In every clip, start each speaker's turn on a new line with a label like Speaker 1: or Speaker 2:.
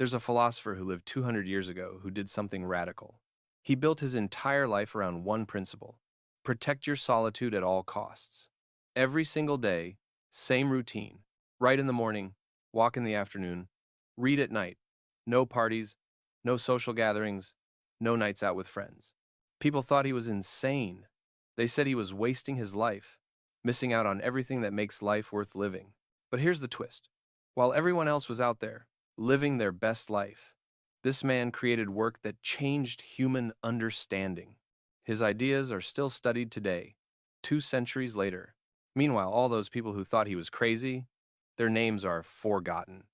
Speaker 1: There's a philosopher who lived 200 years ago who did something radical. He built his entire life around one principle: protect your solitude at all costs. Every single day, same routine. Write in the morning, walk in the afternoon, read at night. No parties, no social gatherings, no nights out with friends. People thought he was insane. They said he was wasting his life, missing out on everything that makes life worth living. But here's the twist. While everyone else was out there, living their best life, this man created work that changed human understanding. His ideas are still studied today, 2 centuries later. Meanwhile, all those people who thought he was crazy, their names are forgotten.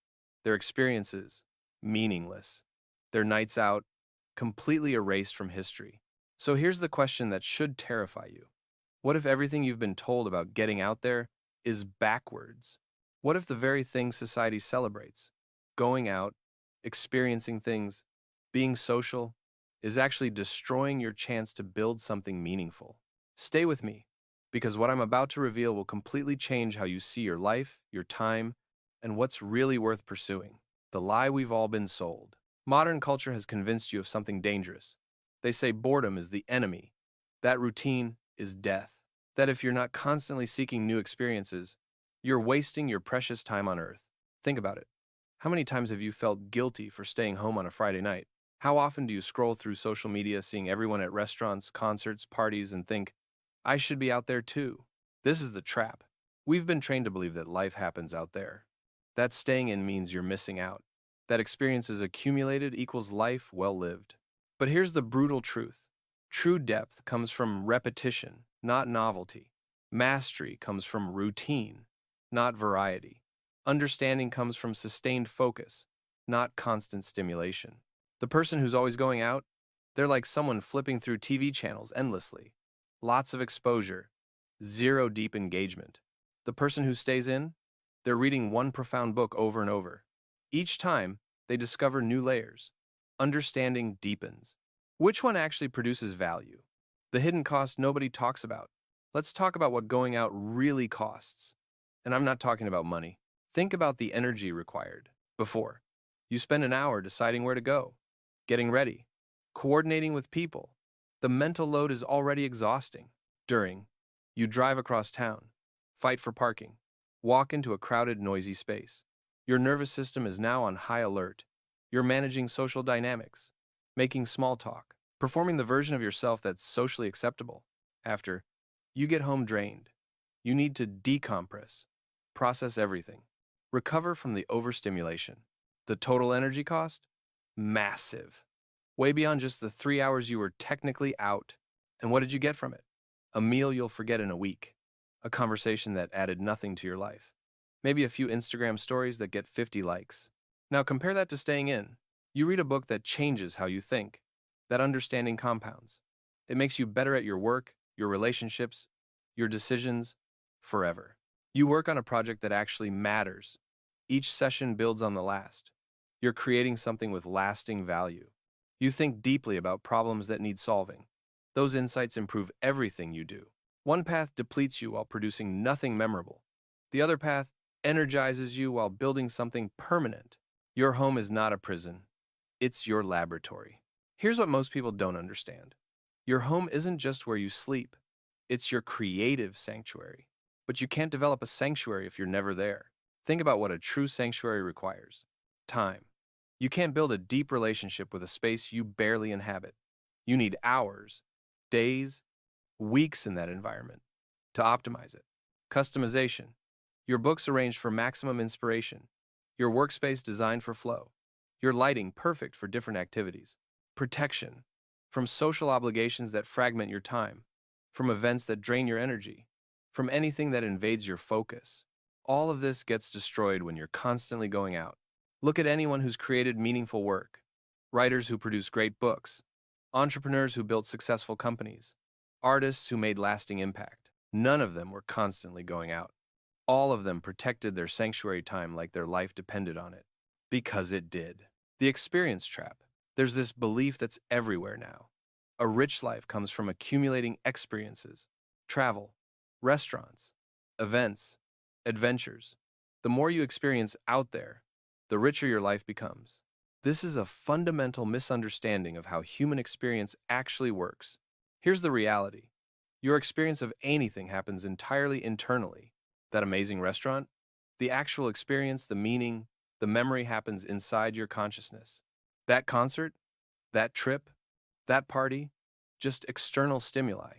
Speaker 1: Their experiences, meaningless. Their nights out, completely erased from history. So here's the question that should terrify you. What if everything you've been told about getting out there is backwards? What if the very thing society celebrates, going out, experiencing things, being social, is actually destroying your chance to build something meaningful? Stay with me, because what I'm about to reveal will completely change how you see your life, your time, and what's really worth pursuing. The lie we've all been sold. Modern culture has convinced you of something dangerous. They say boredom is the enemy, that routine is death, that if you're not constantly seeking new experiences, you're wasting your precious time on earth. Think about it. How many times have you felt guilty for staying home on a Friday night? How often do you scroll through social media seeing everyone at restaurants, concerts, parties, and think, I should be out there too? This is the trap. We've been trained to believe that life happens out there. That staying in means you're missing out. That experiences accumulated equals life well lived. But here's the brutal truth. True depth comes from repetition, not novelty. Mastery comes from routine, not variety. Understanding comes from sustained focus, not constant stimulation. The person who's always going out, they're like someone flipping through TV channels endlessly. Lots of exposure, zero deep engagement. The person who stays in, they're reading one profound book over and over. Each time, they discover new layers. Understanding deepens. Which one actually produces value? The hidden cost nobody talks about. Let's talk about what going out really costs. And I'm not talking about money. Think about the energy required. Before, you spend an hour deciding where to go, getting ready, coordinating with people. The mental load is already exhausting. During, you drive across town, fight for parking, walk into a crowded, noisy space. Your nervous system is now on high alert. You're managing social dynamics, making small talk, performing the version of yourself that's socially acceptable. After, you get home drained. You need to decompress, process everything, recover from the overstimulation. The total energy cost? Massive. Way beyond just the 3 hours you were technically out. And what did you get from it? A meal you'll forget in a week. A conversation that added nothing to your life. Maybe a few Instagram stories that get 50 likes. Now compare that to staying in. You read a book that changes how you think. That understanding compounds. It makes you better at your work, your relationships, your decisions, forever. You work on a project that actually matters. Each session builds on the last. You're creating something with lasting value. You think deeply about problems that need solving. Those insights improve everything you do. One path depletes you while producing nothing memorable. The other path energizes you while building something permanent. Your home is not a prison. It's your laboratory. Here's what most people don't understand. Your home isn't just where you sleep. It's your creative sanctuary. But you can't develop a sanctuary if you're never there. Think about what a true sanctuary requires. Time. You can't build a deep relationship with a space you barely inhabit. You need hours, days, weeks in that environment to optimize it. Customization. Your books arranged for maximum inspiration. Your workspace designed for flow. Your lighting perfect for different activities. Protection. From social obligations that fragment your time. From events that drain your energy. From anything that invades your focus. All of this gets destroyed when you're constantly going out. Look at anyone who's created meaningful work. Writers who produce great books. Entrepreneurs who built successful companies. Artists who made lasting impact. None of them were constantly going out. All of them protected their sanctuary time like their life depended on it. Because it did. The experience trap. There's this belief that's everywhere now. A rich life comes from accumulating experiences, travel, restaurants, events, adventures. The more you experience out there, the richer your life becomes. This is a fundamental misunderstanding of how human experience actually works. Here's the reality. Your experience of anything happens entirely internally. That amazing restaurant? The actual experience, the meaning, the memory happens inside your consciousness. That concert? That trip? That party? Just external stimuli.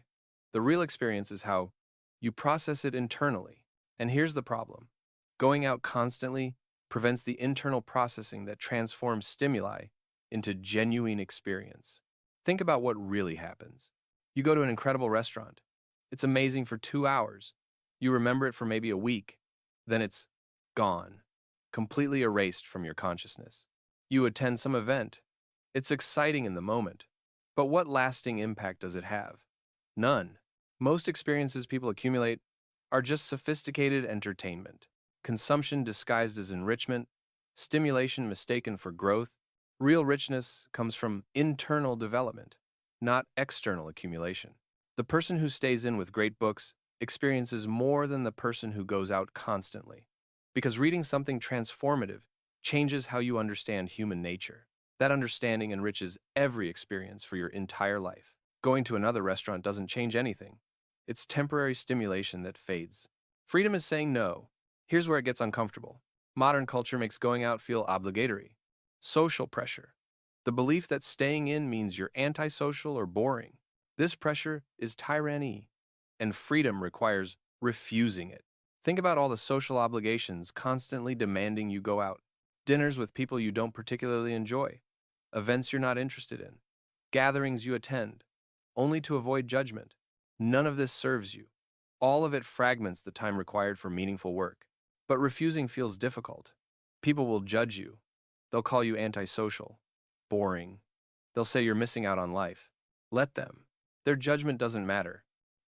Speaker 1: The real experience is how you process it internally. And here's the problem. Going out constantly prevents the internal processing that transforms stimuli into genuine experience. Think about what really happens. You go to an incredible restaurant. It's amazing for 2 hours. You remember it for maybe a week. Then it's gone, completely erased from your consciousness. You attend some event. It's exciting in the moment. But what lasting impact does it have? None. Most experiences people accumulate are just sophisticated entertainment, consumption disguised as enrichment, stimulation mistaken for growth. Real richness comes from internal development, not external accumulation. The person who stays in with great books experiences more than the person who goes out constantly. Because reading something transformative changes how you understand human nature. That understanding enriches every experience for your entire life. Going to another restaurant doesn't change anything. It's temporary stimulation that fades. Freedom is saying no. Here's where it gets uncomfortable. Modern culture makes going out feel obligatory. Social pressure. The belief that staying in means you're antisocial or boring. This pressure is tyranny, and freedom requires refusing it. Think about all the social obligations constantly demanding you go out. Dinners with people you don't particularly enjoy. Events you're not interested in. Gatherings you attend, only to avoid judgment. None of this serves you. All of it fragments the time required for meaningful work. But refusing feels difficult. People will judge you. They'll call you antisocial, boring. They'll say you're missing out on life. Let them. Their judgment doesn't matter.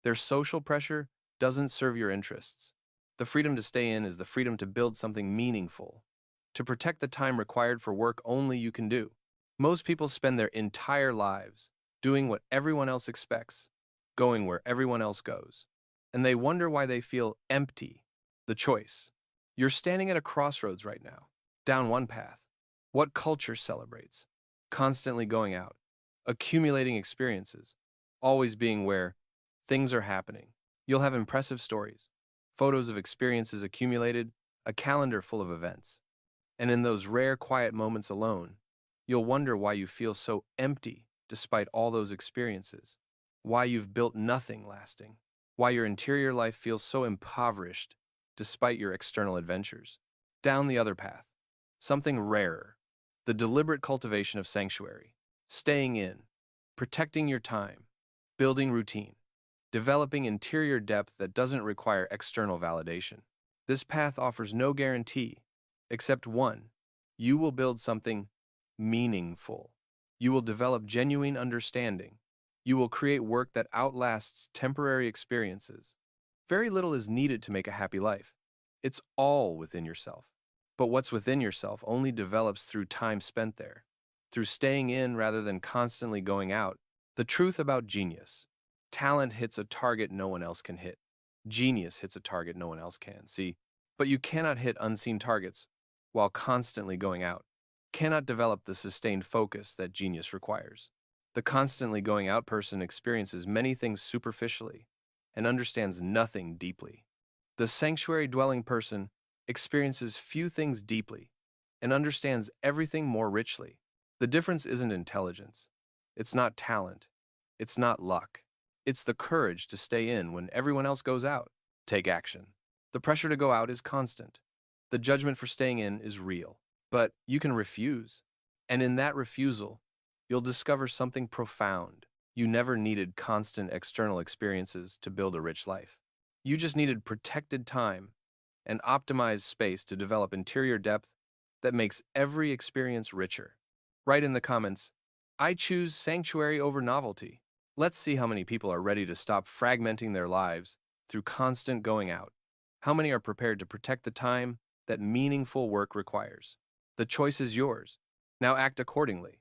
Speaker 1: Their social pressure doesn't serve your interests. The freedom to stay in is the freedom to build something meaningful, to protect the time required for work only you can do. Most people spend their entire lives doing what everyone else expects, going where everyone else goes, and they wonder why they feel empty. The choice. You're standing at a crossroads right now, down one path. What culture celebrates? Constantly going out, accumulating experiences, always being where things are happening. You'll have impressive stories, photos of experiences accumulated, a calendar full of events. And in those rare quiet moments alone, you'll wonder why you feel so empty despite all those experiences, why you've built nothing lasting, why your interior life feels so impoverished despite your external adventures. Down the other path, something rarer, the deliberate cultivation of sanctuary, staying in, protecting your time, building routine, developing interior depth that doesn't require external validation. This path offers no guarantee, except one: you will build something meaningful. You will develop genuine understanding. You will create work that outlasts temporary experiences. Very little is needed to make a happy life. It's all within yourself. But what's within yourself only develops through time spent there, through staying in rather than constantly going out. The truth about genius. Talent hits a target no one else can hit. Genius hits a target no one else can. See, but you cannot hit unseen targets while constantly going out. Cannot develop the sustained focus that genius requires. The constantly going out person experiences many things superficially and understands nothing deeply. The sanctuary-dwelling person experiences few things deeply and understands everything more richly. The difference isn't intelligence. It's not talent. It's not luck. It's the courage to stay in when everyone else goes out. Take action. The pressure to go out is constant. The judgment for staying in is real. But you can refuse. And in that refusal, you'll discover something profound. You never needed constant external experiences to build a rich life. You just needed protected time and optimized space to develop interior depth that makes every experience richer. Write in the comments, I choose sanctuary over novelty. Let's see how many people are ready to stop fragmenting their lives through constant going out. How many are prepared to protect the time that meaningful work requires? The choice is yours. Now act accordingly.